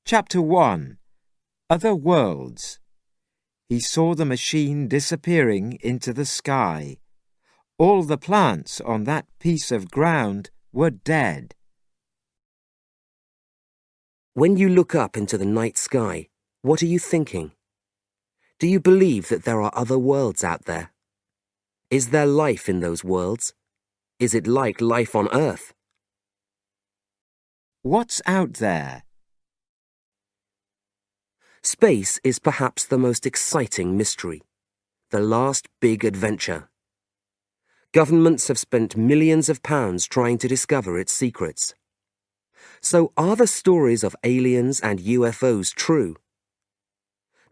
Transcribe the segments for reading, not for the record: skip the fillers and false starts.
Chapter 1. Other Worlds. He saw the machine disappearing into the sky. All the plants on that piece of ground were dead. When you look up into the night sky, what are you thinking? Do you believe that there are other worlds out there? Is there life in those worlds? Is it like life on Earth? What's out there? Space is perhaps the most exciting mystery, the last big adventure. Governments have spent millions of pounds trying to discover its secrets. So are the stories of aliens and UFOs true?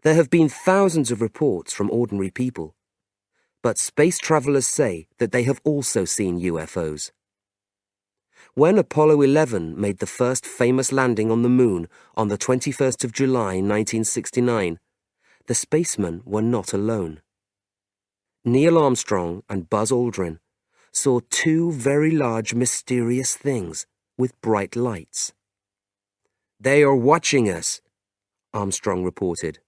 There have been thousands of reports from ordinary people, but space travelers say that they have also seen UFOs. When Apollo 11 made the first famous landing on the moon on the 21st of July 1969, the spacemen were not alone. Neil Armstrong and Buzz Aldrin saw two very large mysterious things with bright lights. "They are watching us," Armstrong reported.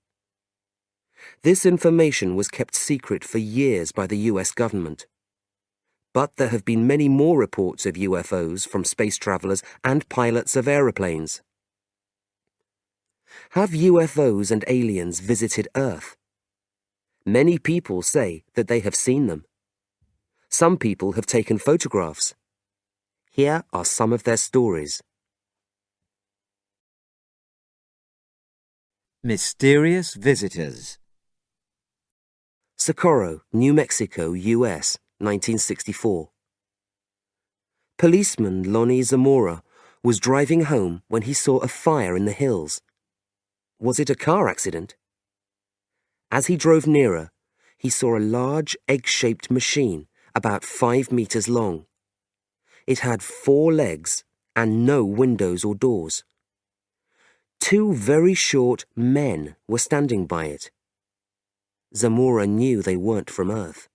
This information was kept secret for years by the US government. But there have been many more reports of UFOs from space travelers and pilots of aeroplanes. Have UFOs and aliens visited Earth? Many people say that they have seen them. Some people have taken photographs. Here are some of their stories. Mysterious Visitors. Socorro, New Mexico, US, 1964. Policeman Lonnie Zamora was driving home when he saw a fire in the hills. Was it a car accident? As he drove nearer, he saw a large egg-shaped machine about 5 meters long. It had 4 legs and no windows or doors. 2 very short men were standing by it. Zamora knew they weren't from Earth.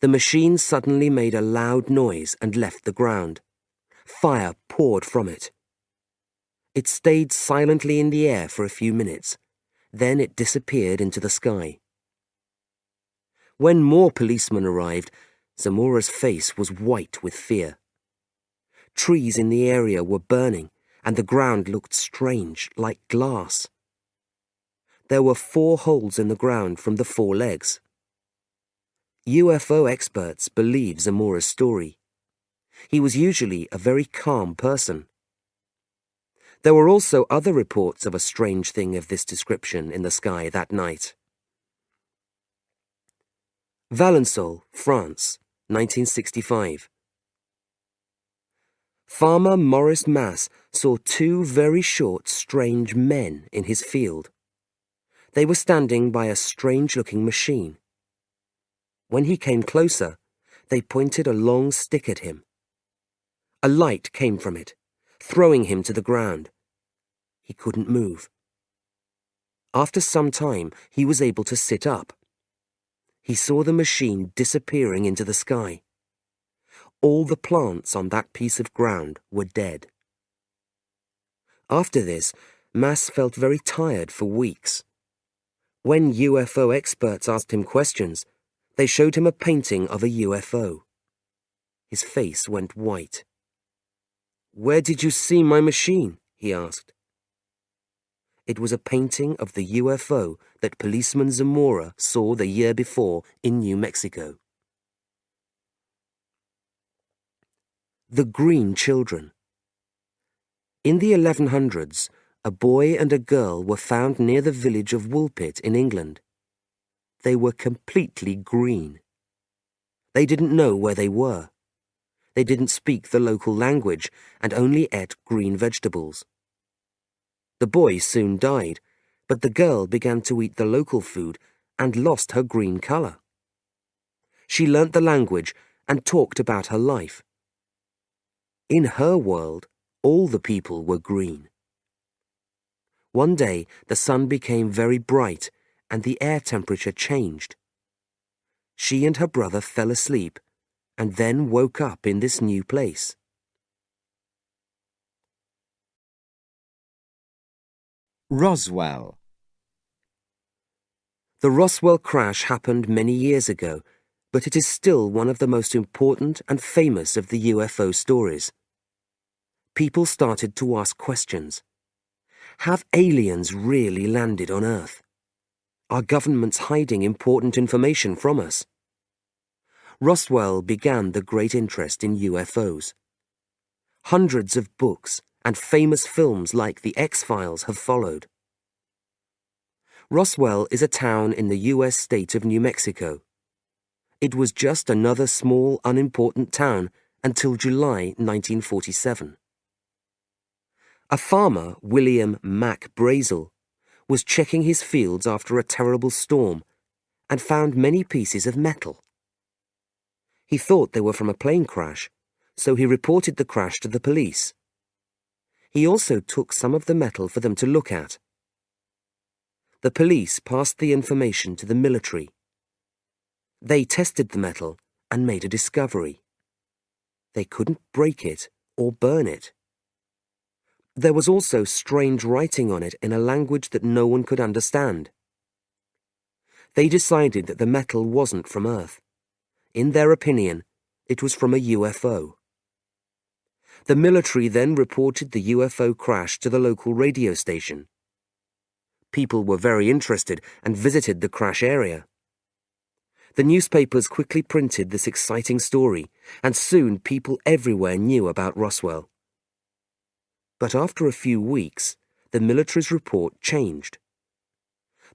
The machine suddenly made a loud noise and left the ground. Fire poured from it. It stayed silently in the air for a few minutes. Then it disappeared into the sky. When more policemen arrived, Zamora's face was white with fear. Trees in the area were burning, and the ground looked strange, like glass. There were 4 holes in the ground from the 4 legs. UFO experts believe Zamora's story. He was usually a very calm person. There were also other reports of a strange thing of this description in the sky that night. Valensole, France, 1965. Farmer Maurice Masse saw 2 very short, strange men in his field. They were standing by a strange-looking machine. When he came closer, they pointed a long stick at him. A light came from it, throwing him to the ground. He couldn't move. After some time, he was able to sit up. He saw the machine disappearing into the sky. All the plants on that piece of ground were dead. After this, Masse felt very tired for weeks. When UFO experts asked him questions, they showed him a painting of a UFO. His face went white. "Where did you see my machine?" he asked. It was a painting of the UFO that policeman Zamora saw the year before in New Mexico. The Green Children. In the 1100s, a boy and a girl were found near the village of Woolpit in England. They were completely green. They didn't know where they were. They didn't speak the local language and only ate green vegetables. The boy soon died, but the girl began to eat the local food and lost her green color. She learnt the language and talked about her life. In her world, all the people were green. One day, the sun became very bright and the air temperature changed. She and her brother fell asleep and then woke up in this new place. Roswell. The Roswell crash happened many years ago, but it is still one of the most important and famous of the UFO stories. People started to ask questions. Have aliens really landed on Earth? Are governments hiding important information from us? Roswell began the great interest in UFOs. Hundreds of books and famous films like The X-Files have followed. Roswell is a town in the U.S. state of New Mexico. It was just another small, unimportant town until July 1947. A farmer, William Mack Brazel, was checking his fields after a terrible storm and found many pieces of metal. He thought they were from a plane crash, so he reported the crash to the police. He also took some of the metal for them to look at. The police passed the information to the military. They tested the metal and made a discovery. They couldn't break it or burn it. There was also strange writing on it in a language that no one could understand. They decided that the metal wasn't from Earth. In their opinion, it was from a UFO. The military then reported the UFO crash to the local radio station. People were very interested and visited the crash area. The newspapers quickly printed this exciting story, and soon people everywhere knew about Roswell. But after a few weeks, the military's report changed.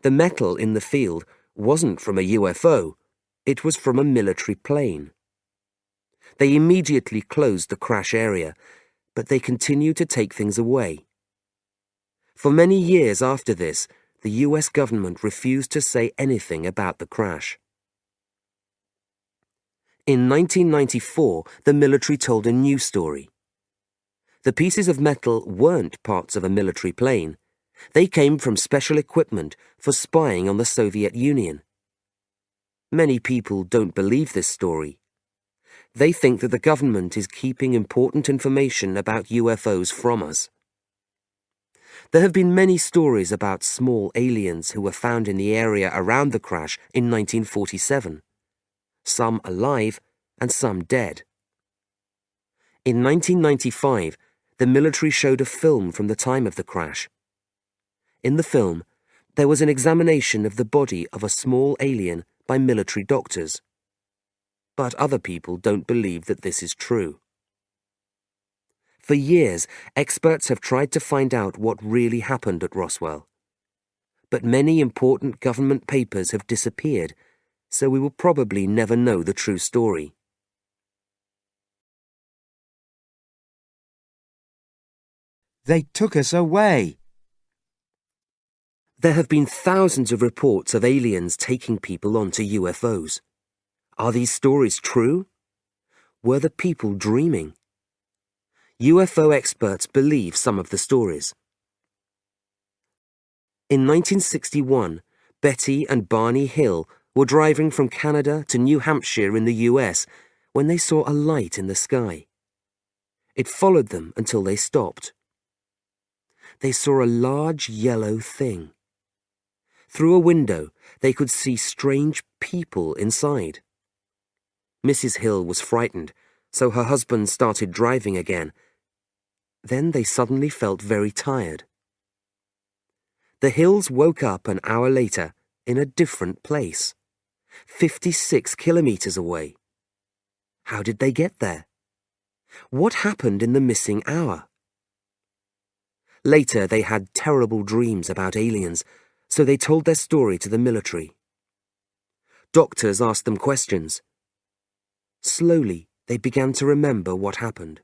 The metal in the field wasn't from a UFO, it was from a military plane. They immediately closed the crash area, but they continued to take things away. For many years after this, the US government refused to say anything about the crash. In 1994, the military told a new story. The pieces of metal weren't parts of a military plane. They came from special equipment for spying on the Soviet Union. Many people don't believe this story. They think that the government is keeping important information about UFOs from us. There have been many stories about small aliens who were found in the area around the crash in 1947. Some alive and some dead. In 1995, the military showed a film from the time of the crash. In the film, there was an examination of the body of a small alien by military doctors. But other people don't believe that this is true. For years, experts have tried to find out what really happened at Roswell. But many important government papers have disappeared, so we will probably never know the true story. They took us away. There have been thousands of reports of aliens taking people onto UFOs. Are these stories true? Were the people dreaming? UFO experts believe some of the stories. In 1961, Betty and Barney Hill were driving from Canada to New Hampshire in the US when they saw a light in the sky. It followed them until they stopped. They saw a large yellow thing. Through a window, they could see strange people inside. Mrs. Hill was frightened, so her husband started driving again. Then they suddenly felt very tired. The Hills woke up an hour later in a different place, 56 kilometers away. How did they get there? What happened in the missing hour? Later, they had terrible dreams about aliens, so they told their story to the military. Doctors asked them questions. Slowly, they began to remember what happened.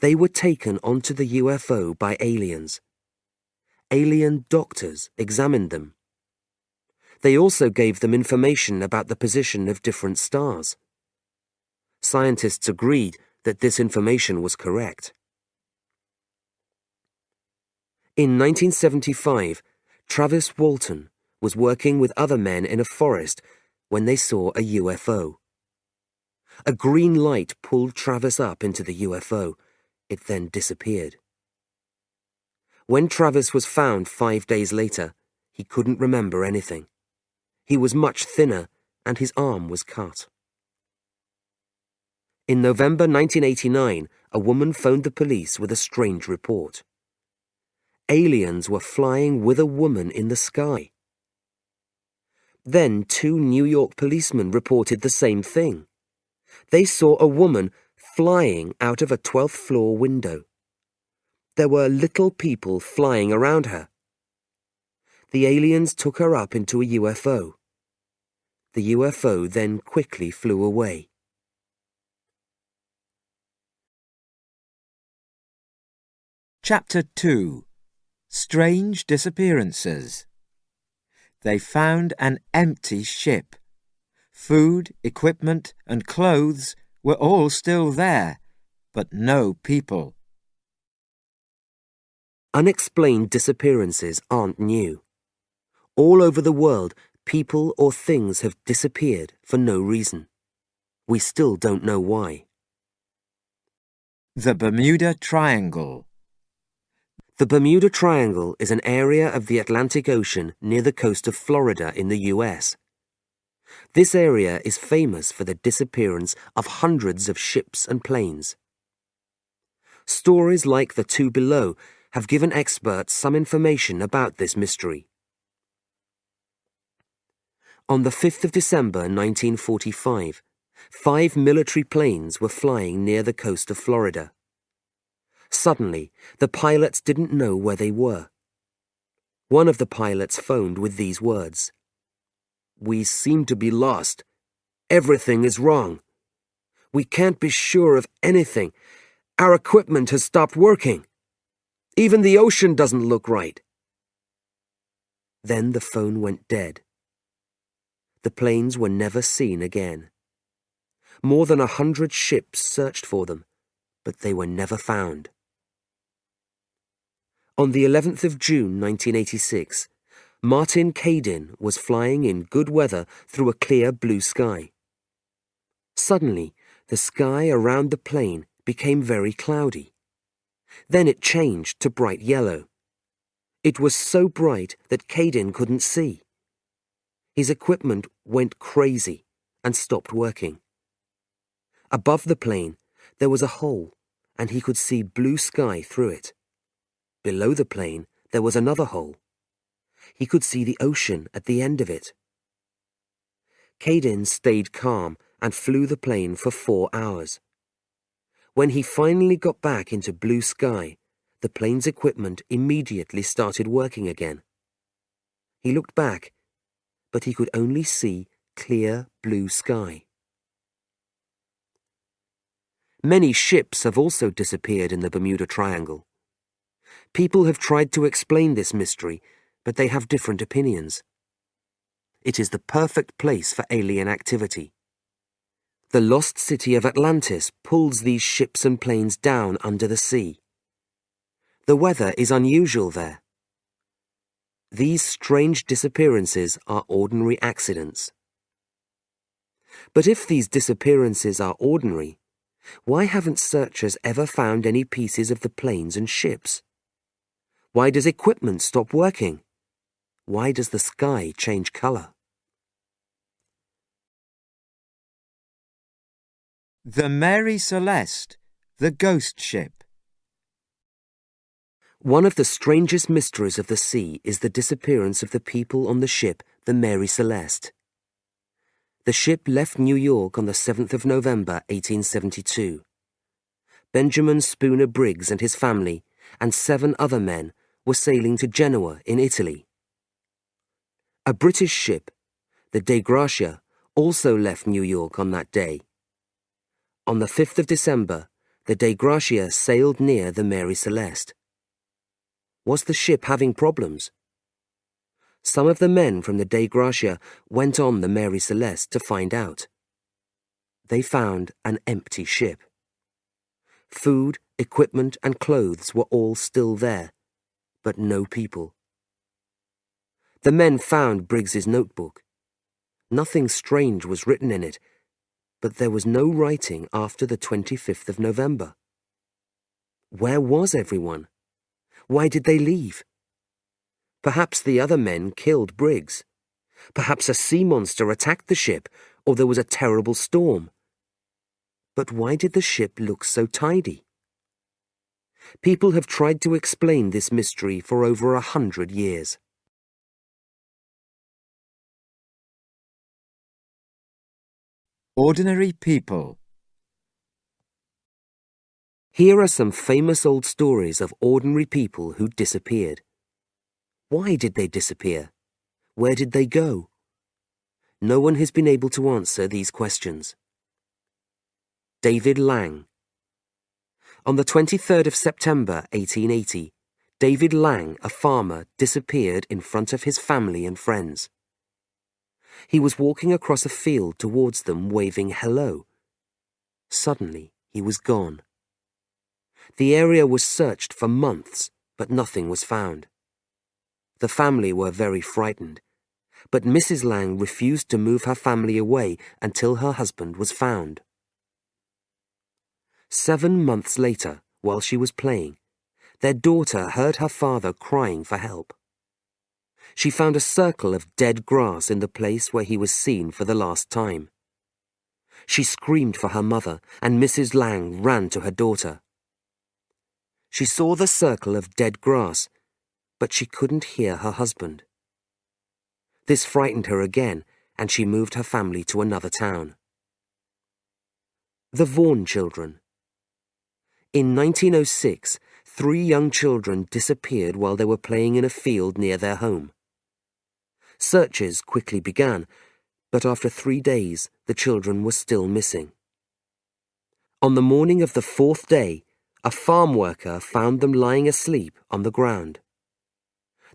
They were taken onto the UFO by aliens. Alien doctors examined them. They also gave them information about the position of different stars. Scientists agreed that this information was correct. In 1975, Travis Walton was working with other men in a forest when they saw a UFO. A green light pulled Travis up into the UFO. It then disappeared. When Travis was found 5 days later, he couldn't remember anything. He was much thinner, and his arm was cut. In November 1989, a woman phoned the police with a strange report. Aliens were flying with a woman in the sky. Then 2 New York policemen reported the same thing. They saw a woman flying out of a 12th floor window. There were little people flying around her. The aliens took her up into a UFO. The UFO then quickly flew away. Chapter 2. Strange Disappearances. They found an empty ship. Food, equipment, and clothes were all still there, but no people. Unexplained disappearances aren't new. All over the world, people or things have disappeared for no reason. We still don't know why. The Bermuda Triangle. The Bermuda Triangle is an area of the Atlantic Ocean near the coast of Florida in the US. This area is famous for the disappearance of hundreds of ships and planes. Stories like the 2 below have given experts some information about this mystery. On the 5th of December 1945, 5 military planes were flying near the coast of Florida. Suddenly, the pilots didn't know where they were. One of the pilots phoned with these words: "We seem to be lost. Everything is wrong. We can't be sure of anything. Our equipment has stopped working. Even the ocean doesn't look right." Then the phone went dead. The planes were never seen again. More than 100 ships searched for them, but they were never found. On the 11th of June 1986, Martin Kadin was flying in good weather through a clear blue sky. Suddenly, the sky around the plane became very cloudy. Then it changed to bright yellow. It was so bright that Kadin couldn't see. His equipment went crazy and stopped working. Above the plane, there was a hole, and he could see blue sky through it. Below the plane, there was another hole. He could see the ocean at the end of it. Kadin stayed calm and flew the plane for 4 hours. When he finally got back into blue sky, the plane's equipment immediately started working again. He looked back, but he could only see clear blue sky. Many ships have also disappeared in the Bermuda Triangle. People have tried to explain this mystery, but they have different opinions. It is the perfect place for alien activity. The lost city of Atlantis pulls these ships and planes down under the sea. The weather is unusual there. These strange disappearances are ordinary accidents. But if these disappearances are ordinary, why haven't searchers ever found any pieces of the planes and ships? Why does equipment stop working? Why does the sky change color? The Mary Celeste, the ghost ship. One of the strangest mysteries of the sea is the disappearance of the people on the ship, the Mary Celeste. The ship left New York on the 7th of November, 1872. Benjamin Spooner Briggs and his family and 7 other men were sailing to Genoa in Italy. A British ship, the Dei Gratia, also left New York on that day. On the 5th of December, the Dei Gratia sailed near the Mary Celeste. Was the ship having problems? Some of the men from the Dei Gratia went on the Mary Celeste to find out. They found an empty ship. Food, equipment, and clothes were all still there, but no people. The men found Briggs's notebook. Nothing strange was written in it, but there was no writing after the 25th of November. Where was everyone? Why did they leave? Perhaps the other men killed Briggs. Perhaps a sea monster attacked the ship, or there was a terrible storm. But why did the ship look so tidy? People have tried to explain this mystery for over 100 years. Ordinary people. Here are some famous old stories of ordinary people who disappeared. Why did they disappear? Where did they go? No one has been able to answer these questions. David Lang. On the 23rd of September 1880, David Lang, a farmer, disappeared in front of his family and friends. He was walking across a field towards them, waving hello. Suddenly, he was gone. The area was searched for months, but nothing was found. The family were very frightened, but Mrs. Lang refused to move her family away until her husband was found. 7 months later, while she was playing, their daughter heard her father crying for help. She found a circle of dead grass in the place where he was seen for the last time. She screamed for her mother, and Mrs. Lang ran to her daughter. She saw the circle of dead grass, but she couldn't hear her husband. This frightened her again, and she moved her family to another town. The Vaughan children. In 1906, 3 young children disappeared while they were playing in a field near their home. Searches quickly began, but after 3 days, the children were still missing. On the morning of the 4th day, a farm worker found them lying asleep on the ground.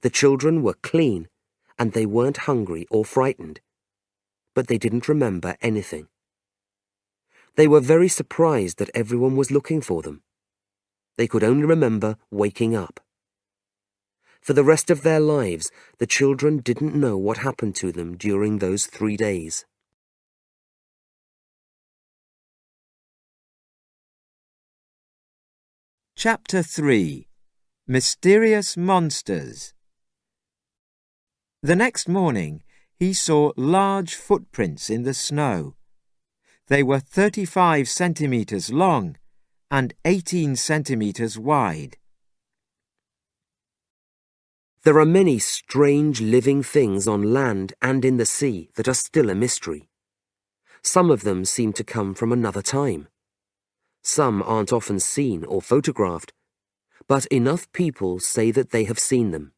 The children were clean, and they weren't hungry or frightened, but they didn't remember anything. They were very surprised that everyone was looking for them. They could only remember waking up. For the rest of their lives, the children didn't know what happened to them during those 3 days. Chapter 3. Mysterious Monsters. The next morning, he saw large footprints in the snow. They were 35 centimetres long and 18 centimetres wide. There are many strange living things on land and in the sea that are still a mystery. Some of them seem to come from another time. Some aren't often seen or photographed, but enough people say that they have seen them.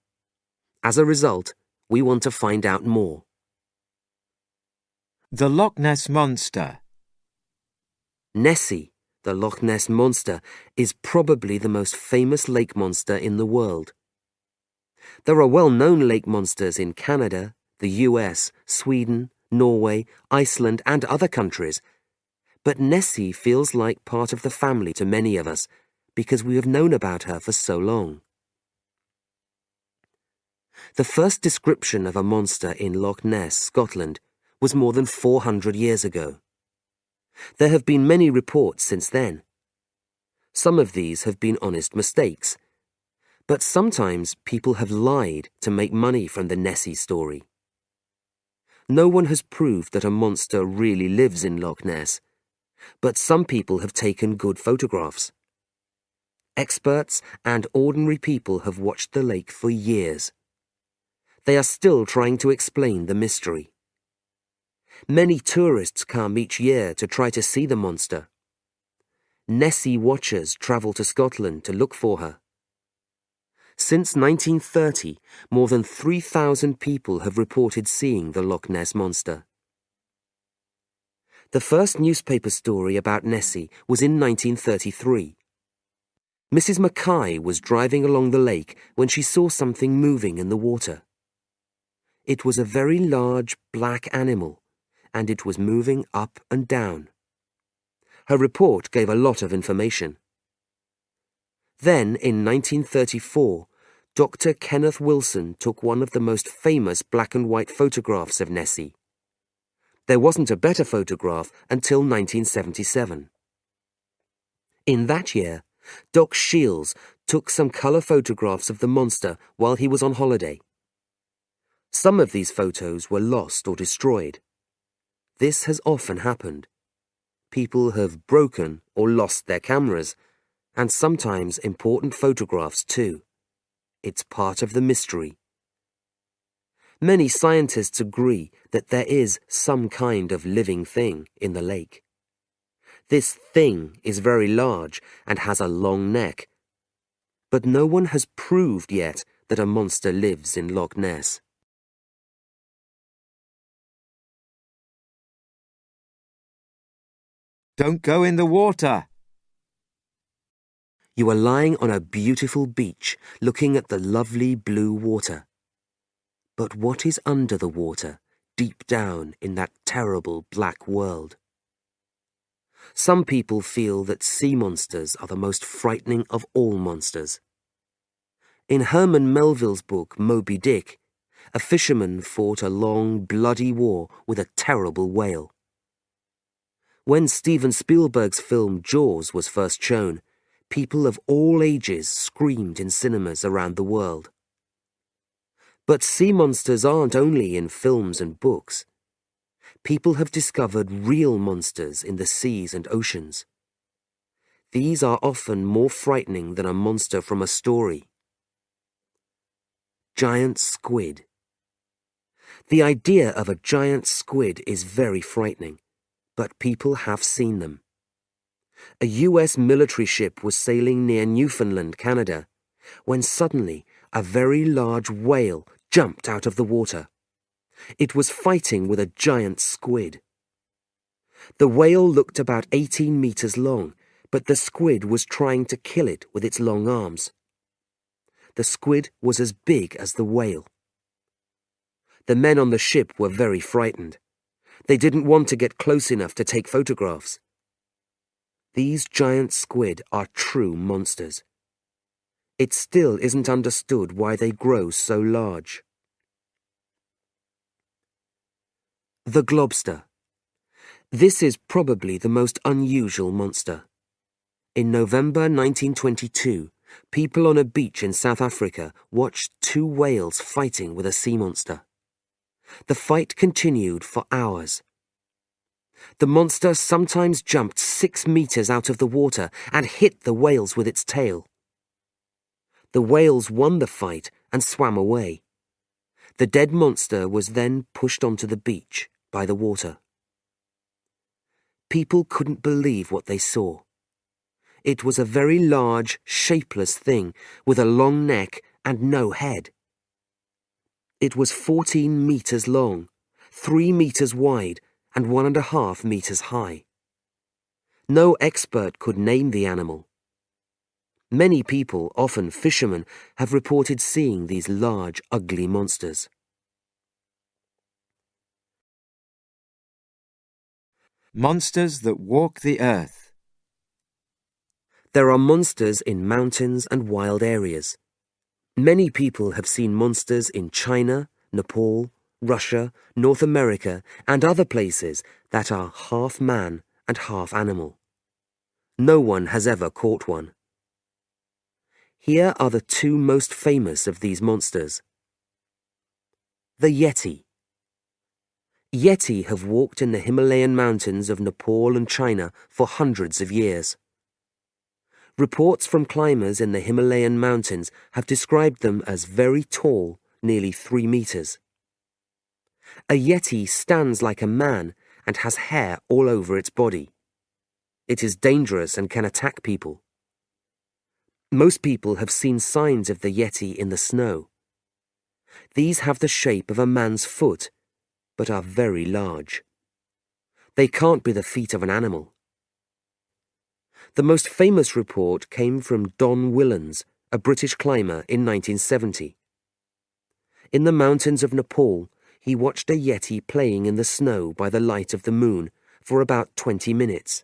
As a result, we want to find out more. The Loch Ness Monster. Nessie, the Loch Ness Monster, is probably the most famous lake monster in the world. There are well-known lake monsters in Canada, the US, Sweden, Norway, Iceland, and other countries. But Nessie feels like part of the family to many of us because we have known about her for so long. The first description of a monster in Loch Ness, Scotland, was more than 400 years ago. There have been many reports since then. Some of these have been honest mistakes, but sometimes people have lied to make money from the Nessie story. No one has proved that a monster really lives in Loch Ness, but some people have taken good photographs. Experts and ordinary people have watched the lake for years. They are still trying to explain the mystery. Many tourists come each year to try to see the monster. Nessie watchers travel to Scotland to look for her. Since 1930, more than 3,000 people have reported seeing the Loch Ness Monster. The first newspaper story about Nessie was in 1933. Mrs. Mackay was driving along the lake when she saw something moving in the water. It was a very large black animal, and it was moving up and down. Her report gave a lot of information. Then, in 1934, Dr. Kenneth Wilson took one of the most famous black and white photographs of Nessie. There wasn't a better photograph until 1977. In that year, Doc Shields took some colour photographs of the monster while he was on holiday. Some of these photos were lost or destroyed. This has often happened. People have broken or lost their cameras, and sometimes important photographs too. It's part of the mystery. Many scientists agree that there is some kind of living thing in the lake. This thing is very large and has a long neck, but no one has proved yet that a monster lives in Loch Ness. Don't go in the water. You are lying on a beautiful beach, looking at the lovely blue water. But what is under the water, deep down in that terrible black world? Some people feel that sea monsters are the most frightening of all monsters. In Herman Melville's book Moby Dick, a fisherman fought a long, bloody war with a terrible whale. When Steven Spielberg's film Jaws was first shown, people of all ages screamed in cinemas around the world. But sea monsters aren't only in films and books. People have discovered real monsters in the seas and oceans. These are often more frightening than a monster from a story. Giant squid. The idea of a giant squid is very frightening, but people have seen them. A US military ship was sailing near Newfoundland, Canada, when suddenly a very large whale jumped out of the water. It was fighting with a giant squid. The whale looked about 18 meters long, but the squid was trying to kill it with its long arms. The squid was as big as the whale. The men on the ship were very frightened. They didn't want to get close enough to take photographs. These giant squid are true monsters. It still isn't understood why they grow so large. The globster. This is probably the most unusual monster. In November 1922, people on a beach in South Africa watched two whales fighting with a sea monster. The fight continued for hours. The monster sometimes jumped 6 meters out of the water and hit the whales with its tail. The whales won the fight and swam away. The dead monster was then pushed onto the beach by the water. People couldn't believe what they saw. It was a very large, shapeless thing with a long neck and no head. It was 14 meters long, 3 meters wide, and 1.5 meters high. No expert could name the animal. Many people, often fishermen, have reported seeing these large, ugly monsters. Monsters that walk the earth. There are monsters in mountains and wild areas. Many people have seen monsters in China, Nepal, Russia, North America, and other places that are half man and half animal. No one has ever caught one. Here are the two most famous of these monsters. The Yeti. Yeti have walked in the Himalayan mountains of Nepal and China for hundreds of years. Reports from climbers in the Himalayan mountains have described them as very tall, nearly 3 meters. A Yeti stands like a man and has hair all over its body. It is dangerous and can attack people. Most people have seen signs of the Yeti in the snow. These have the shape of a man's foot, but are very large. They can't be the feet of an animal. The most famous report came from Don Willans, a British climber, in 1970. In the mountains of Nepal, he watched a Yeti playing in the snow by the light of the moon for about 20 minutes.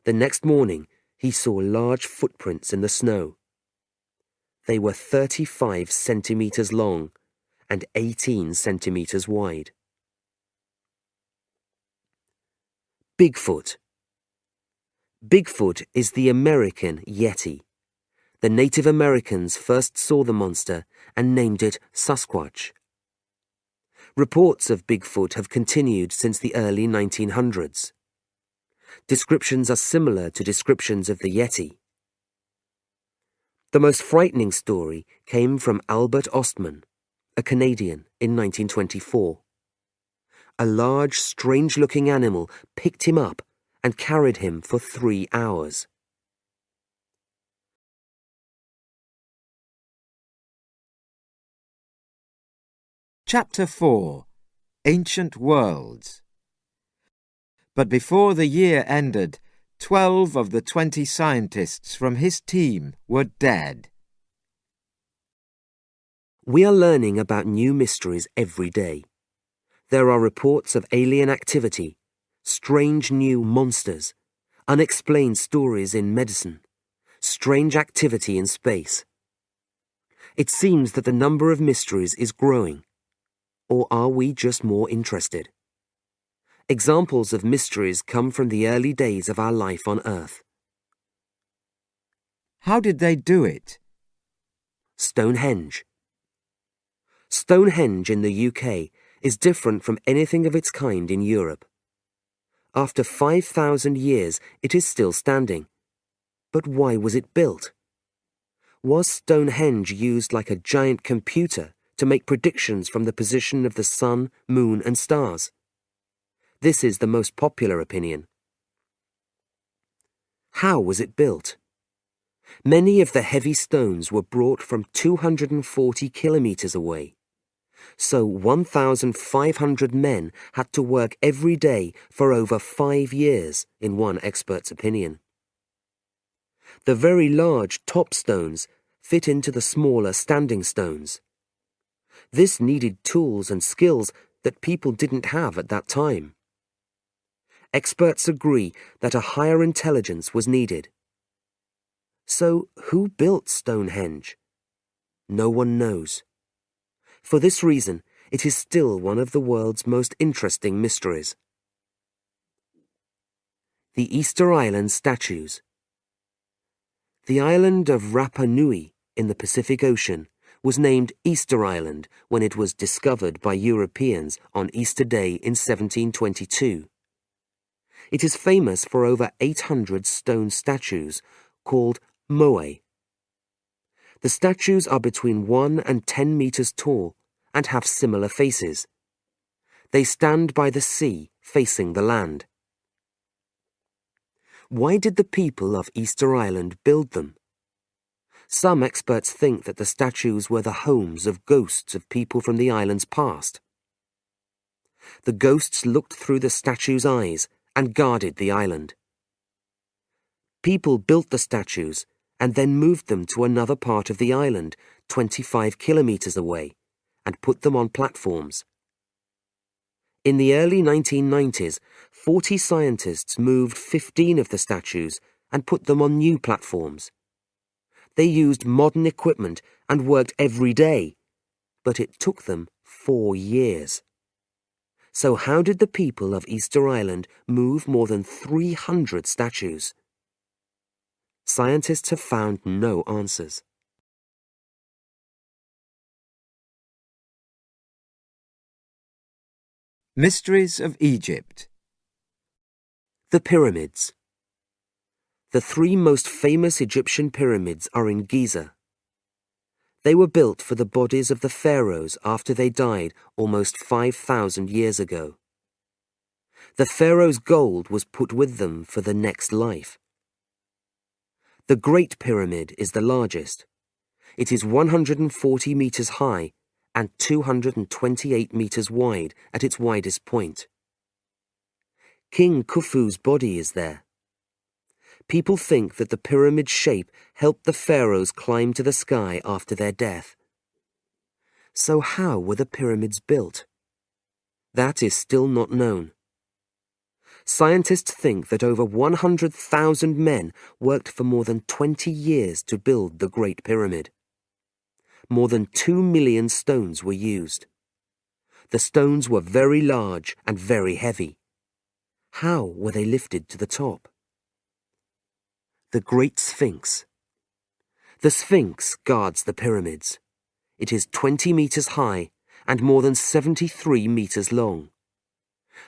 The next morning, he saw large footprints in the snow. They were 35 centimeters long and 18 centimeters wide. Bigfoot. Bigfoot is the American Yeti. The Native Americans first saw the monster and named it Sasquatch. Reports of Bigfoot have continued since the early 1900s. Descriptions are similar to descriptions of the Yeti. The most frightening story came from Albert Ostman, a Canadian, in 1924. A large, strange-looking animal picked him up and carried him for 3 hours. Chapter 4. Ancient Worlds. But before the year ended, 12 of the 20 scientists from his team were dead. We are learning about new mysteries every day. There are reports of alien activity, strange new monsters, unexplained stories in medicine, strange activity in space. It seems that the number of mysteries is growing. Or are we just more interested? Examples of mysteries come from the early days of our life on Earth. How did they do it? Stonehenge. Stonehenge in the UK is different from anything of its kind in Europe. After 5,000 years, it is still standing. But why was it built? Was Stonehenge used like a giant computer to make predictions from the position of the sun, moon, and stars? This is the most popular opinion. How was it built? Many of the heavy stones were brought from 240 kilometers away. So 1,500 men had to work every day for over 5 years, in one expert's opinion. The very large top stones fit into the smaller standing stones. This needed tools and skills that people didn't have at that time. Experts agree that a higher intelligence was needed. So who built Stonehenge? No one knows. For this reason, it is still one of the world's most interesting mysteries. The Easter Island statues. The island of Rapa Nui in the Pacific Ocean was named Easter Island when it was discovered by Europeans on Easter Day in 1722. It is famous for over 800 stone statues called moai. The statues are between 1 and 10 meters tall and have similar faces. They stand by the sea, facing the land. Why did the people of Easter Island build them? Some experts think that the statues were the homes of ghosts of people from the island's past. The ghosts looked through the statues' eyes and guarded the island. People built the statues and then moved them to another part of the island, 25 kilometers away, and put them on platforms. In the early 1990s, 40 scientists moved 15 of the statues and put them on new platforms. They used modern equipment and worked every day, but it took them 4 years. So how did the people of Easter Island move more than 300 statues? Scientists have found no answers. Mysteries of Egypt. The Pyramids. The 3 most famous Egyptian pyramids are in Giza. They were built for the bodies of the pharaohs after they died almost 5,000 years ago. The pharaoh's gold was put with them for the next life. The Great Pyramid is the largest. It is 140 meters high and 228 meters wide at its widest point. King Khufu's body is there. People think that the pyramid shape helped the pharaohs climb to the sky after their death. So how were the pyramids built? That is still not known. Scientists think that over 100,000 men worked for more than 20 years to build the Great Pyramid. More than 2 million stones were used. The stones were very large and very heavy. How were they lifted to the top? The Great Sphinx. The Sphinx guards the pyramids. It is 20 meters high and more than 73 meters long.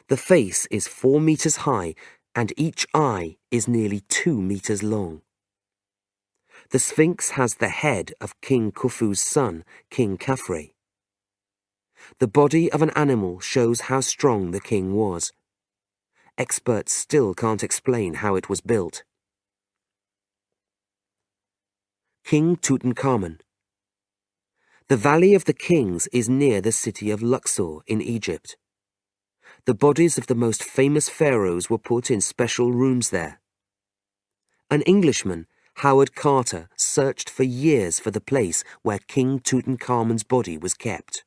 The face is 4 meters high and each eye is nearly 2 meters long. The Sphinx has the head of King Khufu's son, King Khafre. The body of an animal shows how strong the king was. Experts still can't explain how it was built. King Tutankhamun. The Valley of the Kings is near the city of Luxor in Egypt. The bodies of the most famous pharaohs were put in special rooms there. An Englishman, Howard Carter, searched for years for the place where King Tutankhamun's body was kept.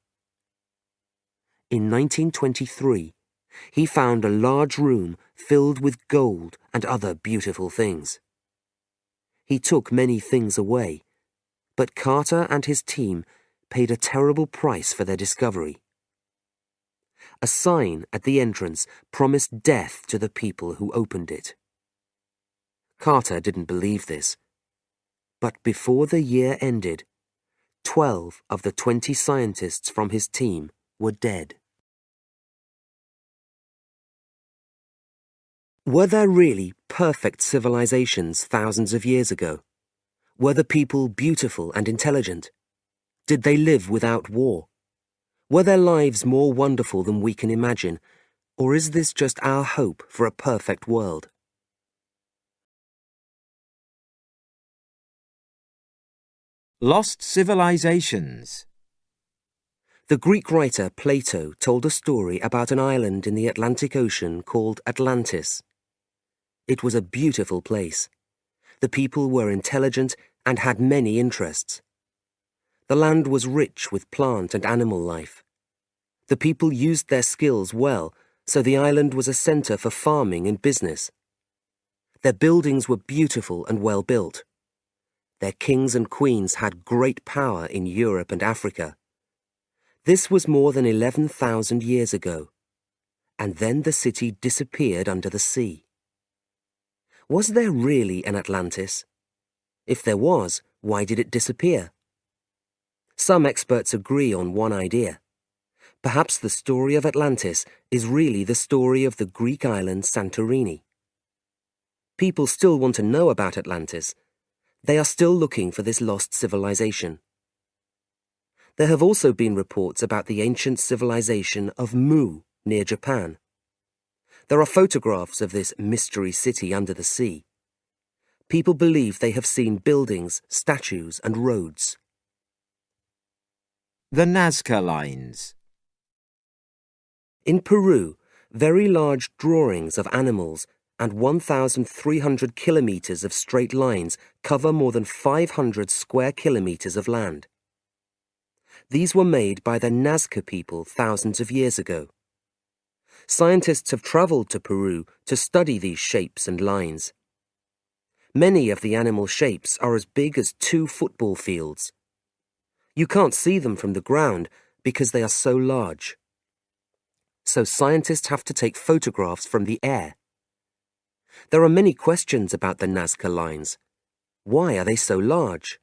In 1923, he found a large room filled with gold and other beautiful things. He took many things away, but Carter and his team paid a terrible price for their discovery. A sign at the entrance promised death to the people who opened it. Carter didn't believe this, but before the year ended, 12 of the 20 scientists from his team were dead. Were there really perfect civilizations thousands of years ago? Were the people beautiful and intelligent? Did they live without war? Were their lives more wonderful than we can imagine, or is this just our hope for a perfect world? Lost civilizations. The Greek writer Plato told a story about an island in the Atlantic Ocean called Atlantis. It was a beautiful place. The people were intelligent and had many interests. The land was rich with plant and animal life. The people used their skills well, so the island was a center for farming and business. Their buildings were beautiful and well built. Their kings and queens had great power in Europe and Africa. This was more than 11,000 years ago, and then the city disappeared under the sea. Was there really an Atlantis? If there was, why did it disappear? Some experts agree on one idea. Perhaps the story of Atlantis is really the story of the Greek island Santorini. People still want to know about Atlantis. They are still looking for this lost civilization. There have also been reports about the ancient civilization of Mu near Japan. There are photographs of this mystery city under the sea. People believe they have seen buildings, statues, and roads. The Nazca Lines. In Peru, very large drawings of animals and 1,300 kilometers of straight lines cover more than 500 square kilometers of land. These were made by the Nazca people thousands of years ago. Scientists have traveled to Peru to study these shapes and lines. Many of the animal shapes are as big as 2 football fields. You can't see them from the ground because they are so large. So scientists have to take photographs from the air. There are many questions about the Nazca lines. Why are they so large?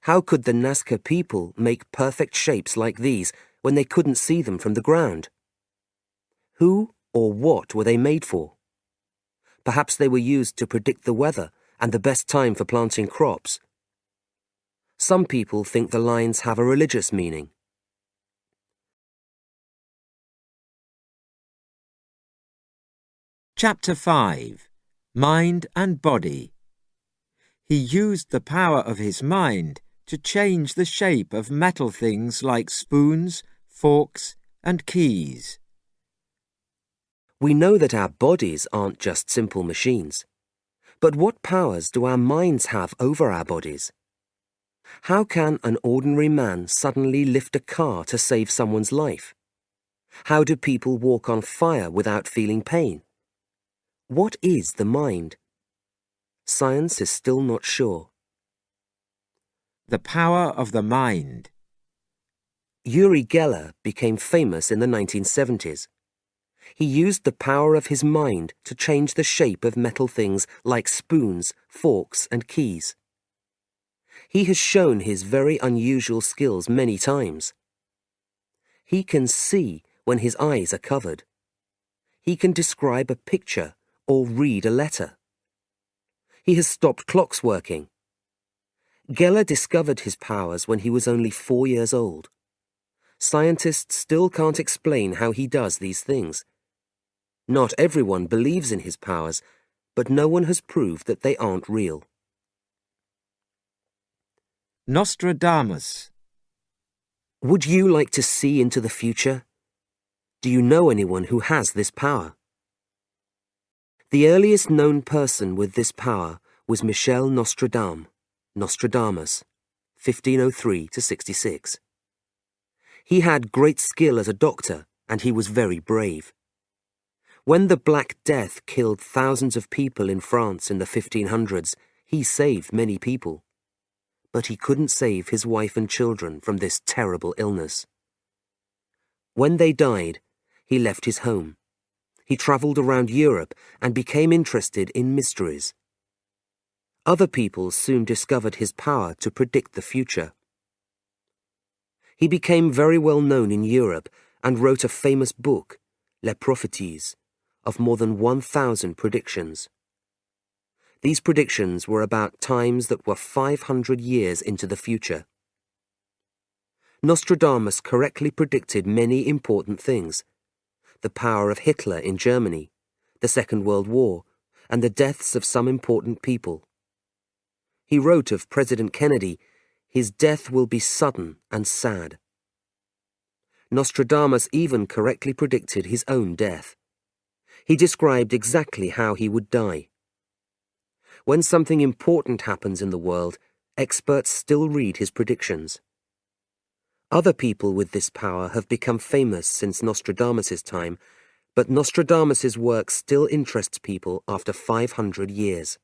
How could the Nazca people make perfect shapes like these when they couldn't see them from the ground? Who or what were they made for? Perhaps they were used to predict the weather and the best time for planting crops. Some people think the lines have a religious meaning. Chapter 5. Mind and Body. He used the power of his mind to change the shape of metal things like spoons, forks, and keys. We know that our bodies aren't just simple machines. But what powers do our minds have over our bodies? How can an ordinary man suddenly lift a car to save someone's life? How do people walk on fire without feeling pain? What is the mind? Science is still not sure. The power of the mind. Uri Geller became famous in the 1970s. He used the power of his mind to change the shape of metal things like spoons, forks, and keys. He has shown his very unusual skills many times. He can see when his eyes are covered. He can describe a picture or read a letter. He has stopped clocks working. Geller discovered his powers when he was only 4 years old. Scientists still can't explain how he does these things. Not everyone believes in his powers, but no one has proved that they aren't real. Nostradamus. Would you like to see into the future? Do you know anyone who has this power? The earliest known person with this power was Michel Nostradam, Nostradamus, 1503 to 66. He had great skill as a doctor, and he was very brave. When the Black Death killed thousands of people in France in the 1500s, he saved many people. But he couldn't save his wife and children from this terrible illness. When they died, he left his home. He travelled around Europe and became interested in mysteries. Other people soon discovered his power to predict the future. He became very well known in Europe and wrote a famous book, Les Prophéties, of more than 1,000 predictions. These predictions were about times that were 500 years into the future. Nostradamus correctly predicted many important things: the power of Hitler in Germany, the Second World War, and the deaths of some important people. He wrote of President Kennedy, "His death will be sudden and sad." Nostradamus even correctly predicted his own death. He described exactly how he would die. When something important happens in the world, experts still read his predictions. Other people with this power have become famous since Nostradamus' time, but Nostradamus' work still interests people after 500 years.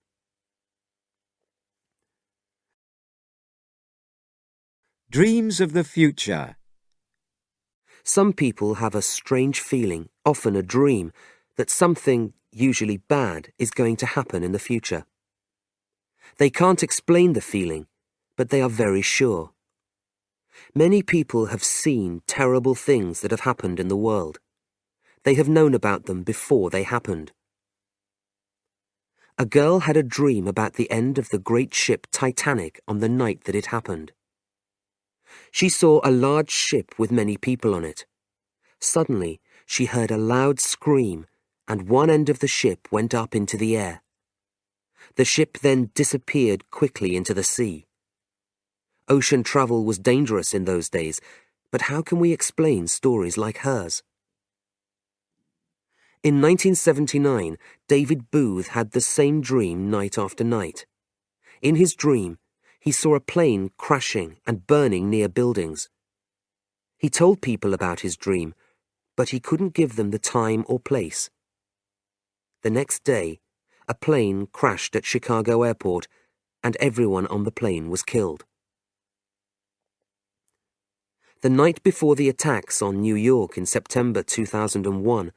Dreams of the future. Some people have a strange feeling, often a dream, that something, usually bad, is going to happen in the future. They can't explain the feeling, but they are very sure. Many people have seen terrible things that have happened in the world. They have known about them before they happened. A girl had a dream about the end of the great ship Titanic on the night that it happened. She saw a large ship with many people on it. Suddenly, she heard a loud scream, and one end of the ship went up into the air. The ship then disappeared quickly into the sea. Ocean travel was dangerous in those days, but how can we explain stories like hers? In 1979, David Booth had the same dream night after night. In his dream, he saw a plane crashing and burning near buildings. He told people about his dream, but he couldn't give them the time or place. The next day, a plane crashed at Chicago Airport, and everyone on the plane was killed. The night before the attacks on New York in September 2001,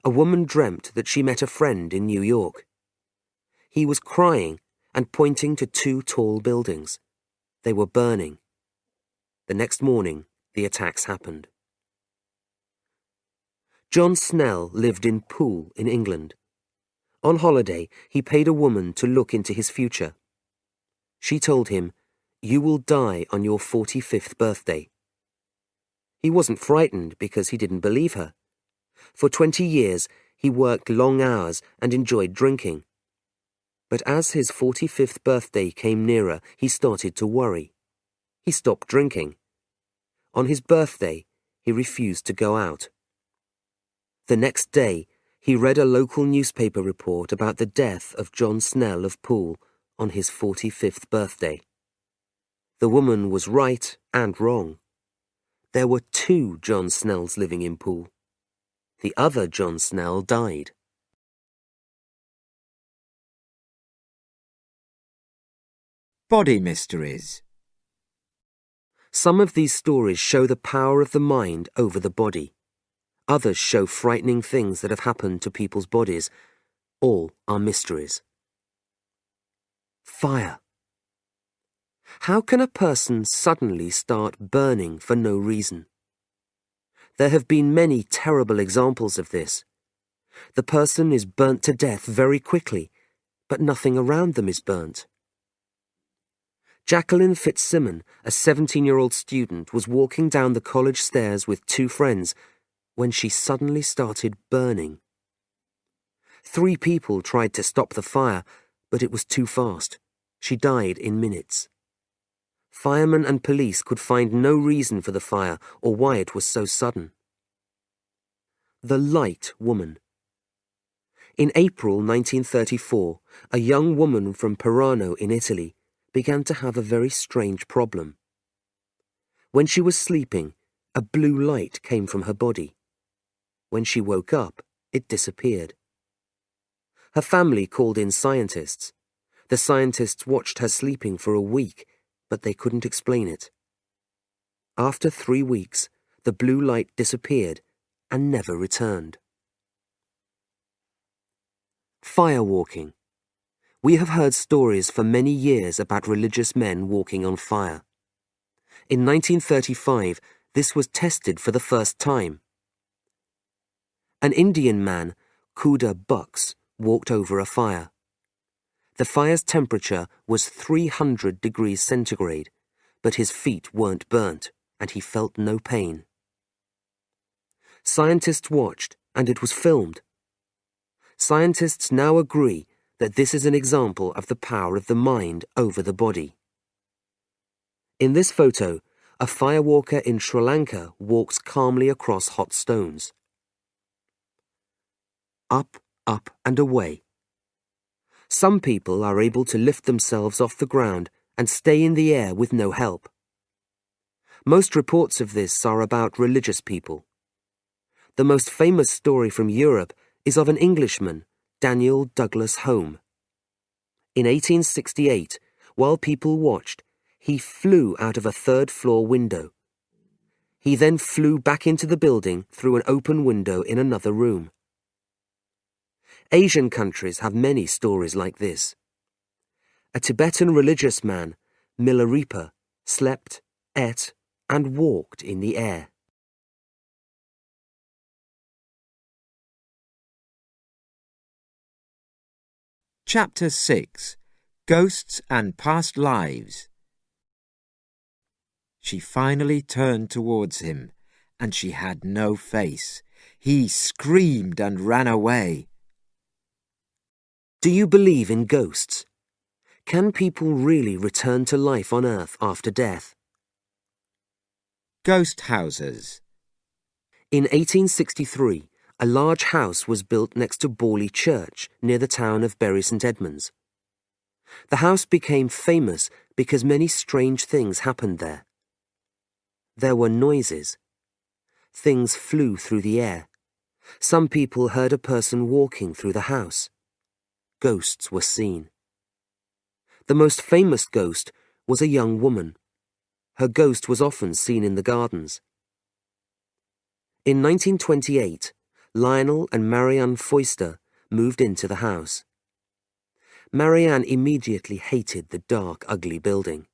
a woman dreamt that she met a friend in New York. He was crying and pointing to 2 tall buildings. They were burning. The next morning, the attacks happened. John Snell lived in Poole in England. On holiday, he paid a woman to look into his future. She told him, "You will die on your 45th birthday." He wasn't frightened because he didn't believe her. For 20 years, he worked long hours and enjoyed drinking. But as his 45th birthday came nearer, he started to worry. He stopped drinking. On his birthday, he refused to go out. The next day, he read a local newspaper report about the death of John Snell of Poole on his 45th birthday. The woman was right and wrong. There were 2 John Snells living in Poole. The other John Snell died. Body mysteries. Some of these stories show the power of the mind over the body. Others show frightening things that have happened to people's bodies. All are mysteries. Fire. How can a person suddenly start burning for no reason? There have been many terrible examples of this. The person is burnt to death very quickly, but nothing around them is burnt. Jacqueline Fitzsimon, a 17-year-old student, was walking down the college stairs with two friends when she suddenly started burning. 3 people tried to stop the fire, but it was too fast. She died in minutes. Firemen and police could find no reason for the fire or why it was so sudden. The Light Woman. In April 1934, a young woman from Pirano in Italy began to have a very strange problem. When she was sleeping, a blue light came from her body. When she woke up, it disappeared. Her family called in scientists. The scientists watched her sleeping for a week, but they couldn't explain it. After 3 weeks, the blue light disappeared and never returned. Firewalking. We have heard stories for many years about religious men walking on fire. In 1935, this was tested for the first time. An Indian man, Khuda Bux, walked over a fire. The fire's temperature was 300 degrees centigrade, but his feet weren't burnt, and he felt no pain. Scientists watched, and it was filmed. Scientists now agree that this is an example of the power of the mind over the body. In this photo, a firewalker in Sri Lanka walks calmly across hot stones. Up, up, and away. Some people are able to lift themselves off the ground and stay in the air with no help. Most reports of this are about religious people. The most famous story from Europe is of an Englishman, Daniel Douglas Home. In 1868, while people watched, he flew out of a 3rd-floor window. He then flew back into the building through an open window in another room. Asian countries have many stories like this. A Tibetan religious man, Milarepa, slept, ate, and walked in the air. Chapter 6. Ghosts and Past Lives. She finally turned towards him, and she had no face. He screamed and ran away. Do you believe in ghosts? Can people really return to life on Earth after death? Ghost houses. In 1863, a large house was built next to Borley Church near the town of Bury St Edmunds. The house became famous because many strange things happened there. There were noises. Things flew through the air. Some people heard a person walking through the house. Ghosts were seen. The most famous ghost was a young woman. Her ghost was often seen in the gardens. In 1928, Lionel and Marianne Foister moved into the house. Marianne immediately hated the dark, ugly building.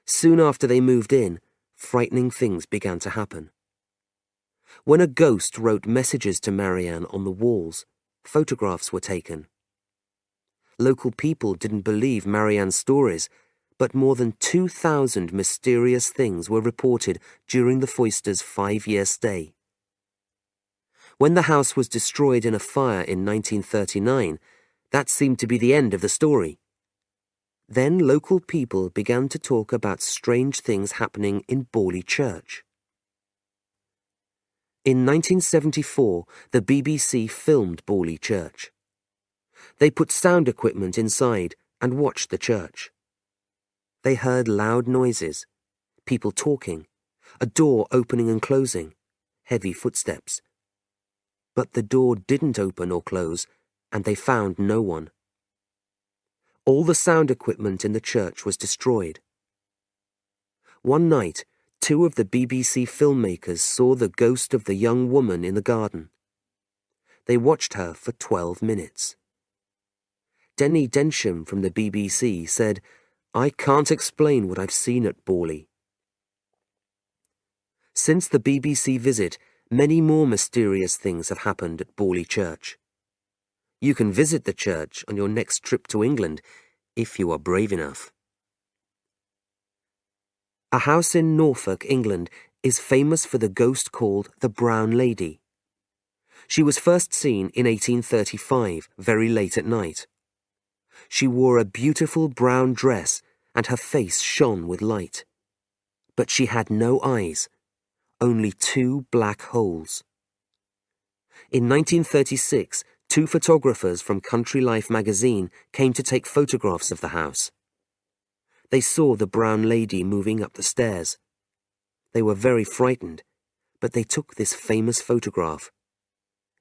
Soon after they moved in, frightening things began to happen. When a ghost wrote messages to Marianne on the walls, photographs were taken. Local people didn't believe Marianne's stories, but more than 2,000 mysterious things were reported during the Foisters' 5-year stay. When the house was destroyed in a fire in 1939, that seemed to be the end of the story. Then local people began to talk about strange things happening in Borley Church. In 1974, the BBC filmed Borley Church. They put sound equipment inside and watched the church. They heard loud noises, people talking, a door opening and closing, heavy footsteps. But the door didn't open or close, and they found no one. All the sound equipment in the church was destroyed. One night, 2 of the BBC filmmakers saw the ghost of the young woman in the garden. They watched her for 12 minutes. Denny Densham from the BBC said, I can't explain what I've seen at Borley. Since the BBC visit, many more mysterious things have happened at Borley Church. You can visit the church on your next trip to England, if you are brave enough. A house in Norfolk, England, is famous for the ghost called the Brown Lady. She was first seen in 1835, very late at night. She wore a beautiful brown dress and her face shone with light. But she had no eyes, only 2 black holes. In 1936, 2 photographers from Country Life magazine came to take photographs of the house. They saw the Brown Lady moving up the stairs. They were very frightened, but they took this famous photograph.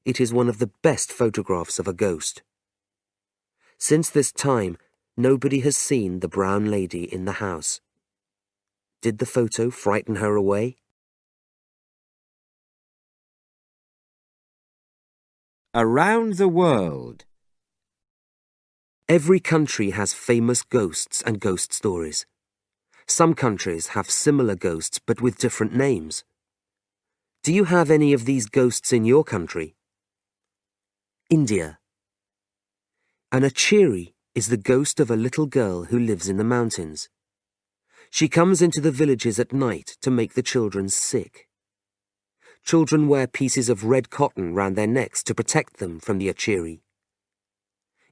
It is one of the best photographs of a ghost. Since this time, nobody has seen the Brown Lady in the house. Did the photo frighten her away? Around the world. Every country has famous ghosts and ghost stories. Some countries have similar ghosts but with different names. Do you have any of these ghosts in your country? India. An Achiri is the ghost of a little girl who lives in the mountains. She comes into the villages at night to make the children sick. Children wear pieces of red cotton round their necks to protect them from the Achiri.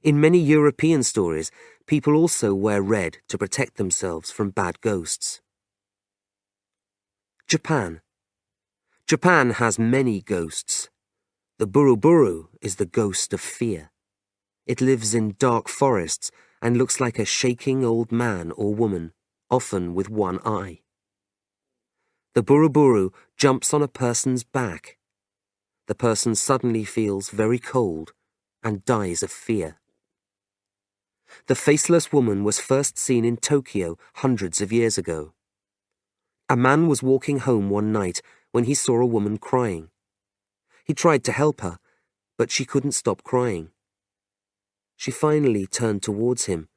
In many European stories, people also wear red to protect themselves from bad ghosts. Japan. Japan has many ghosts. The Buruburu is the ghost of fear. It lives in dark forests and looks like a shaking old man or woman, often with one eye. The Buruburu jumps on a person's back. The person suddenly feels very cold and dies of fear. The faceless woman was first seen in Tokyo hundreds of years ago. A man was walking home one night when he saw a woman crying. He tried to help her, but she couldn't stop crying. She finally turned towards him,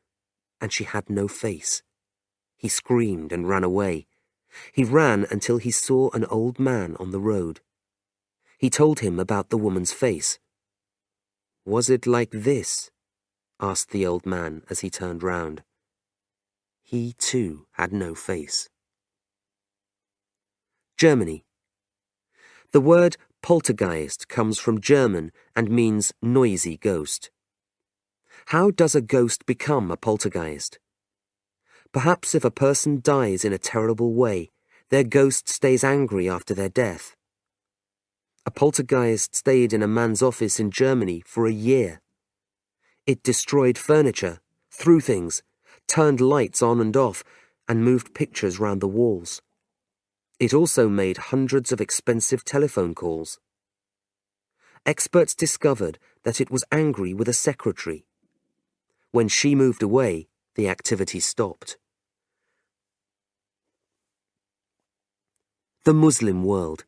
and she had no face. He screamed and ran away. He ran until he saw an old man on the road. He told him about the woman's face. "Was it like this?" asked the old man as he turned round. He too had no face. Germany. The word poltergeist comes from German and means noisy ghost. How does a ghost become a poltergeist? Perhaps if a person dies in a terrible way, their ghost stays angry after their death. A poltergeist stayed in a man's office in Germany for a year. It destroyed furniture, threw things, turned lights on and off, and moved pictures round the walls. It also made hundreds of expensive telephone calls. Experts discovered that it was angry with a secretary. When she moved away, the activity stopped. The Muslim world.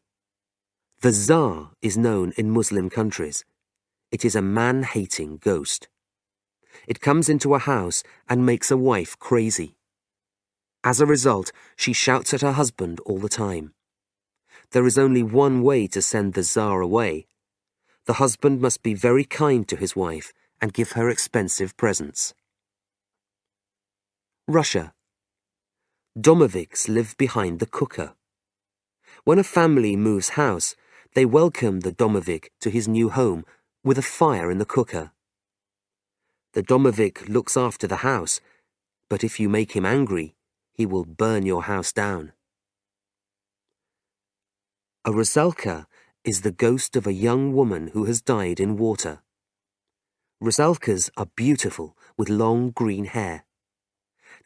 The Tsar is known in Muslim countries. It is a man-hating ghost. It comes into a house and makes a wife crazy. As a result, she shouts at her husband all the time. There is only one way to send the Tsar away. The husband must be very kind to his wife and give her expensive presents. Russia. Domoviks live behind the cooker. When a family moves house, they welcome the Domovik to his new home with a fire in the cooker. The Domovik looks after the house, but if you make him angry, he will burn your house down. A Rusalka is the ghost of a young woman who has died in water. Rusalkas are beautiful with long green hair.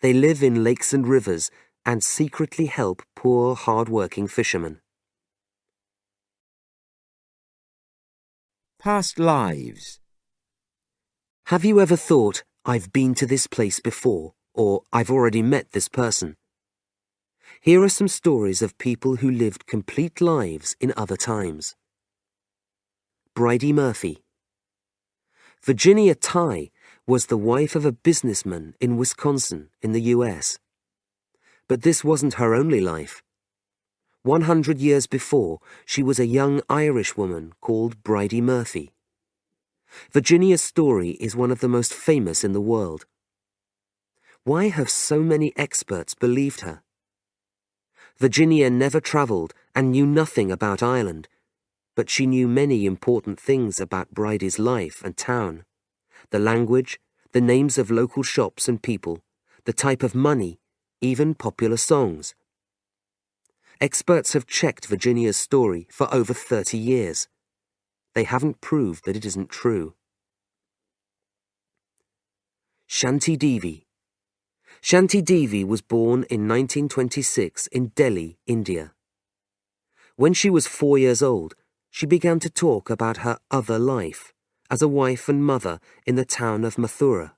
They live in lakes and rivers and secretly help poor, hard-working fishermen. Past lives. Have you ever thought, "I've been to this place before," or "I've already met this person"? Here are some stories of people who lived complete lives in other times. Bridie Murphy. Virginia Tighe was the wife of a businessman in Wisconsin in the US. But this wasn't her only life. 100 years before, she was a young Irish woman called Bridie Murphy. Virginia's story is one of the most famous in the world. Why have so many experts believed her? Virginia never travelled and knew nothing about Ireland, but she knew many important things about Bridie's life and town: the language, the names of local shops and people, the type of money, even popular songs. Experts have checked Virginia's story for over 30 years. They haven't proved that it isn't true. Shanti Devi. Shanti Devi was born in 1926 in Delhi, India. When she was 4 years old, she began to talk about her other life as a wife and mother in the town of Mathura.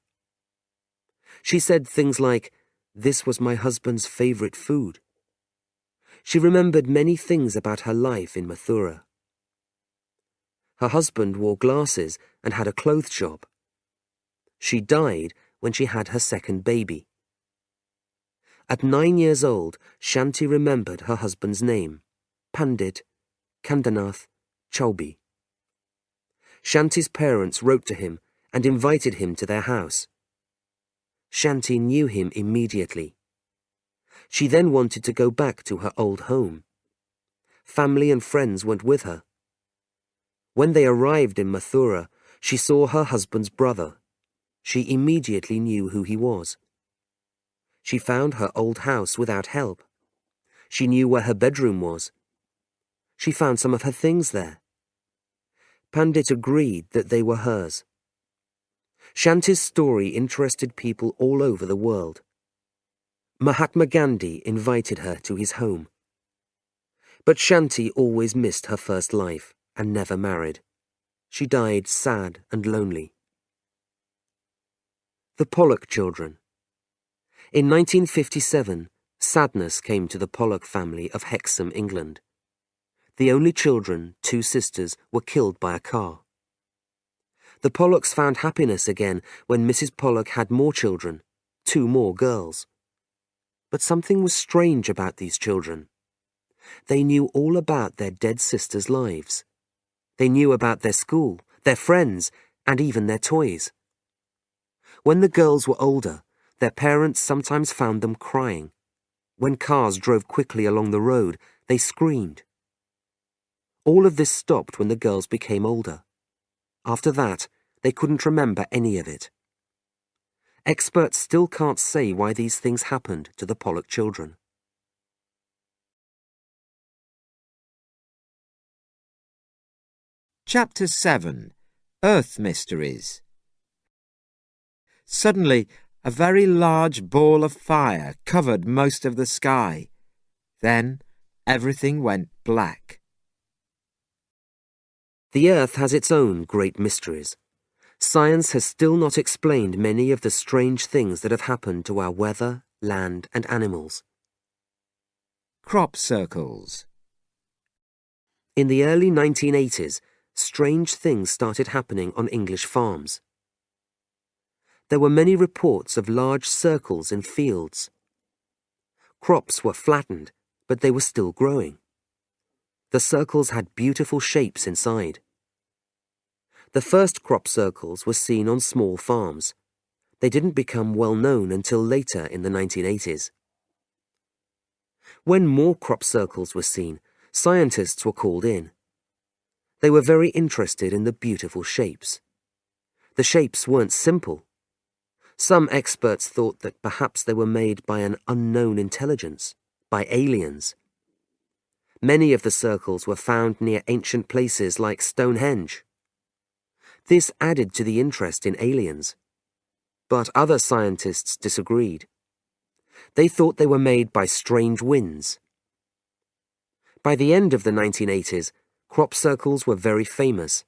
She said things like, "This was my husband's favourite food." She remembered many things about her life in Mathura. Her husband wore glasses and had a clothes shop. She died when she had her second baby. At 9 years old, Shanti remembered her husband's name, Pandit Kandanath Chaubey. Shanti's parents wrote to him and invited him to their house. Shanti knew him immediately. She then wanted to go back to her old home. Family and friends went with her. When they arrived in Mathura, she saw her husband's brother. She immediately knew who he was. She found her old house without help. She knew where her bedroom was. She found some of her things there. Pandit agreed that they were hers. Shanti's story interested people all over the world. Mahatma Gandhi invited her to his home. But Shanti always missed her first life and never married. She died sad and lonely. The Pollock children. In 1957, sadness came to the Pollock family of Hexham, England. The only children, 2 sisters, were killed by a car. The Pollocks found happiness again when Mrs. Pollock had more children, 2 more girls. But something was strange about these children. They knew all about their dead sisters' lives. They knew about their school, their friends, and even their toys. When the girls were older, their parents sometimes found them crying. When cars drove quickly along the road, they screamed. All of this stopped when the girls became older. After that, they couldn't remember any of it. Experts still can't say why these things happened to the Pollock children. Chapter 7. Earth Mysteries. Suddenly, a very large ball of fire covered most of the sky. Then, everything went black. The Earth has its own great mysteries. Science has still not explained many of the strange things that have happened to our weather, land, and animals. Crop circles. In the early 1980s, strange things started happening on English farms. There were many reports of large circles in fields. Crops were flattened, but they were still growing. The circles had beautiful shapes inside. The first crop circles were seen on small farms. They didn't become well known until later in the 1980s. When more crop circles were seen, scientists were called in. They were very interested in the beautiful shapes. The shapes weren't simple. Some experts thought that perhaps they were made by an unknown intelligence, by aliens. Many of the circles were found near ancient places like Stonehenge. This added to the interest in aliens. But other scientists disagreed. They thought they were made by strange winds. By the end of the 1980s, crop circles were very famous.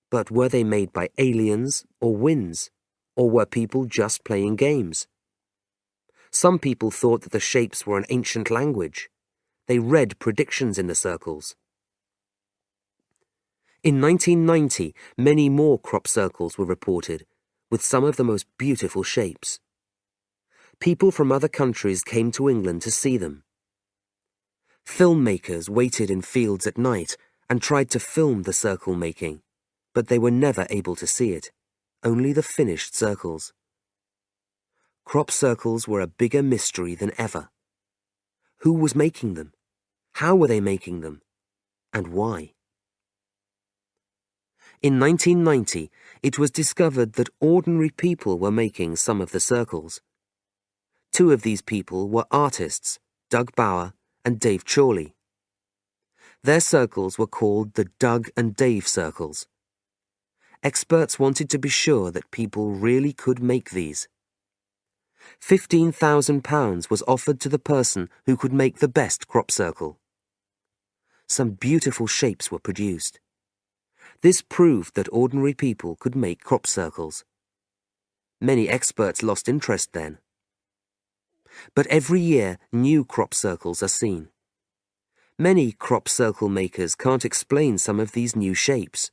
But were they made by aliens or winds? Or were people just playing games? Some people thought that the shapes were an ancient language. They read predictions in the circles. In 1990, many more crop circles were reported, with some of the most beautiful shapes. People from other countries came to England to see them. Filmmakers waited in fields at night and tried to film the circle making, but they were never able to see it, only the finished circles. Crop circles were a bigger mystery than ever. Who was making them? How were they making them? And why? In 1990, it was discovered that ordinary people were making some of the circles. Two of these people were artists, Doug Bauer and Dave Chorley. Their circles were called the Doug and Dave circles. Experts wanted to be sure that people really could make these. £15,000 was offered to the person who could make the best crop circle. Some beautiful shapes were produced. This proved that ordinary people could make crop circles. Many experts lost interest then. But every year, new crop circles are seen. Many crop circle makers can't explain some of these new shapes.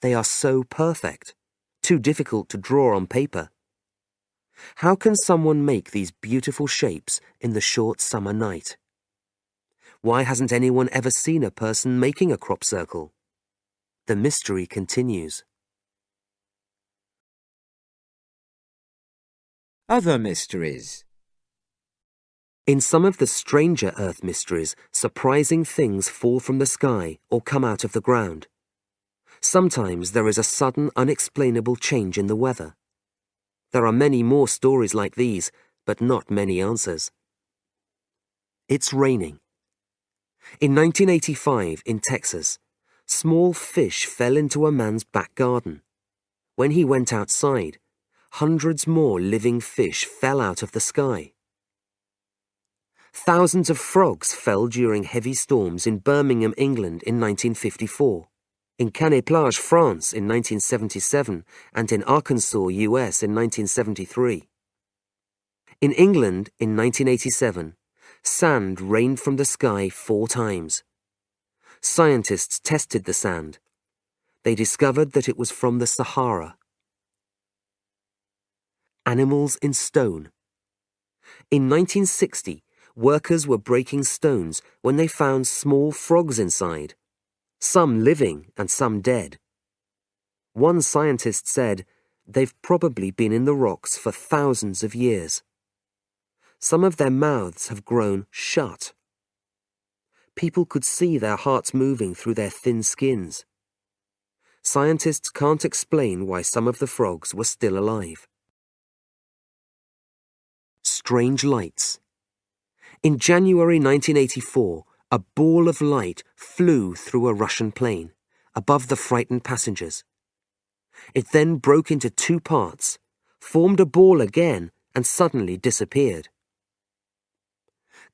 They are so perfect, too difficult to draw on paper. How can someone make these beautiful shapes in the short summer night? Why hasn't anyone ever seen a person making a crop circle? The mystery continues. Other mysteries. In some of the stranger Earth mysteries, surprising things fall from the sky or come out of the ground. Sometimes there is a sudden, unexplainable change in the weather. There are many more stories like these, but not many answers. It's raining. In 1985, in Texas, small fish fell into a man's back garden. When he went outside, hundreds more living fish fell out of the sky. Thousands of frogs fell during heavy storms in Birmingham, England in 1954, in Canet-Plage, France in 1977, and in Arkansas, US in 1973. In England in 1987, sand rained from the sky 4 times. Scientists tested the sand. They discovered that it was from the Sahara. Animals in stone. In 1960, workers were breaking stones when they found small frogs inside, some living and some dead. One scientist said, "They've probably been in the rocks for thousands of years. Some of their mouths have grown shut. People could see their hearts moving through their thin skins." Scientists can't explain why some of the frogs were still alive. Strange lights. In January 1984, a ball of light flew through a Russian plane, above the frightened passengers. It then broke into 2 parts, formed a ball again, and suddenly disappeared.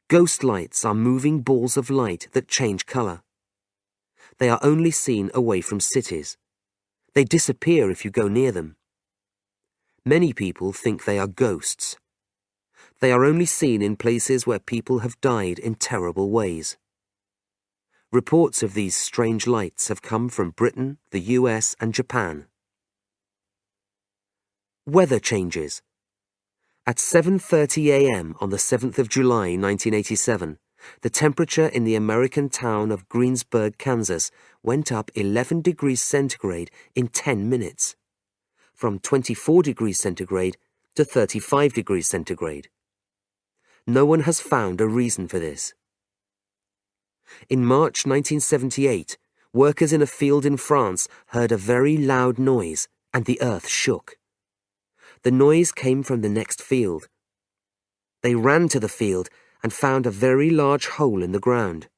Ghost lights are moving balls of light that change color. They are only seen away from cities. They disappear if you go near them. Many people think they are ghosts. They are only seen in places where people have died in terrible ways. Reports of these strange lights have come from Britain, the US, and Japan. Weather changes. At 7:30 a.m. on the 7th of July 1987, the temperature in the American town of Greensburg, Kansas, went up 11 degrees centigrade in 10 minutes, from 24 degrees centigrade to 35 degrees centigrade. No one has found a reason for this. In March 1978, workers in a field in France heard a very loud noise, and the earth shook. The noise came from the next field. They ran to the field and found a very large hole in the ground.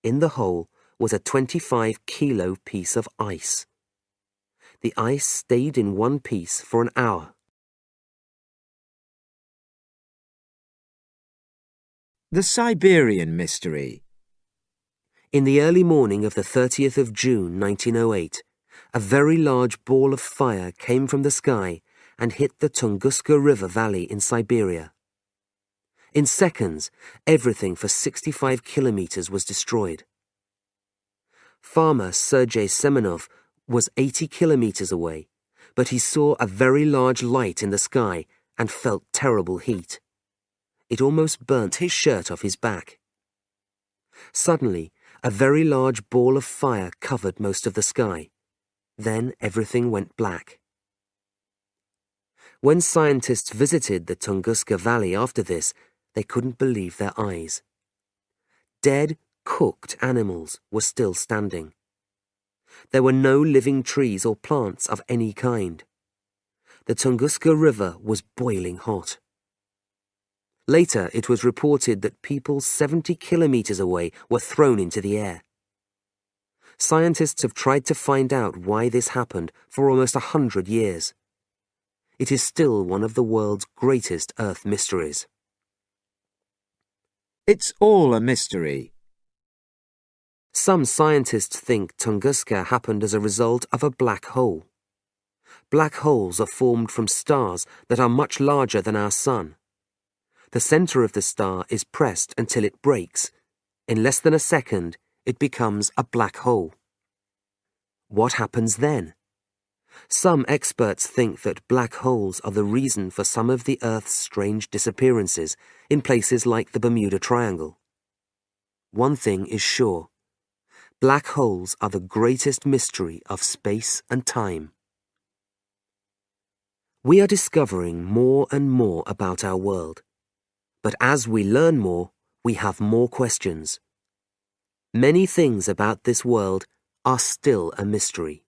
In the hole was a 25-kilo piece of ice. The ice stayed in one piece for an hour. The Siberian Mystery. In the early morning of the 30th of June 1908, a very large ball of fire came from the sky and hit the Tunguska River Valley in Siberia. In seconds, everything for 65 kilometers was destroyed. Farmer Sergei Semenov was 80 kilometers away, but he saw a very large light in the sky and felt terrible heat. It almost burnt his shirt off his back. Suddenly, a very large ball of fire covered most of the sky. Then everything went black. When scientists visited the Tunguska Valley after this, they couldn't believe their eyes. Dead, cooked animals were still standing. There were no living trees or plants of any kind. The Tunguska River was boiling hot. Later, it was reported that people 70 kilometers away were thrown into the air. Scientists have tried to find out why this happened for almost 100 years. It is still one of the world's greatest Earth mysteries. It's all a mystery. Some scientists think Tunguska happened as a result of a black hole. Black holes are formed from stars that are much larger than our Sun. The center of the star is pressed until it breaks. In less than a second, it becomes a black hole. What happens then? Some experts think that black holes are the reason for some of the Earth's strange disappearances in places like the Bermuda Triangle. One thing is sure. Black holes are the greatest mystery of space and time. We are discovering more and more about our world. But as we learn more, we have more questions. Many things about this world are still a mystery.